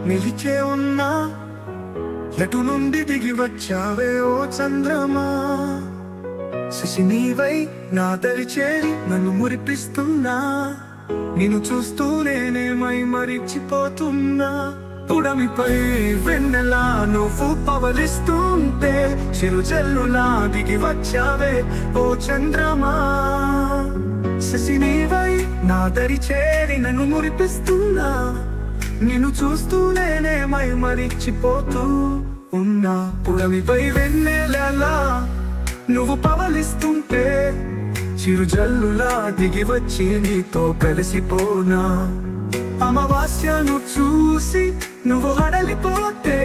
నిలిచే ఉన్నా ఎటు నుండి దిగి వచ్చావే ఓ చంద్రమా శశి నీవై నా దరి చేరి నన్ను మురిపిస్తున్నా నిన్ను చూస్తూ నేనేమై మరిచిపోతున్నా పుడమిపై వెన్నెలా నువ్వు పవలిస్తుంటే చిరుజల్లులా దిగి వచ్చావే ఓ చంద్రమా శశి నీవై నా దరి చేరి నన్ను మురిపిస్తున్నా నిన్ను చూస్తూ నేనేమై మరిచిపోతూ ఉన్నా పుడమిపై వెన్నెలలా నువ్వు పవలిస్తుంటే చిరుజల్లులా దిగి వచ్చి నీతో కలిసిపోనా అమావాస్యను చూసి నువ్వు హడలిపోతే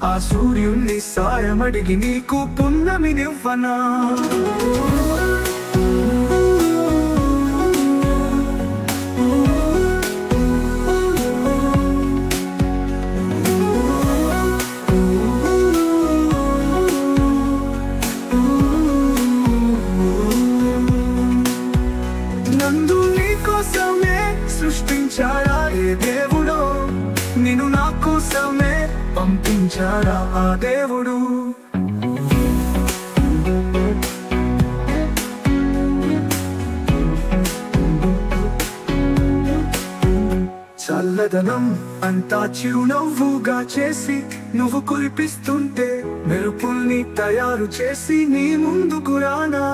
ఆ సూర్యుణ్ణి సాయమడిగి నీకు పున్నమినివ్వనా నందు నీ కోసమే సృష్టించాడా ఏ దేవుడు నిన్ను నా కోసమే పంపించాడా ఆ దేవుడు చల్లదనం అంతా చిరునవ్వుగా చేసి నువ్వు కురిపిస్తుంటే మెరుపుల్ని తయారు చేసి నీ ముందుకు రానా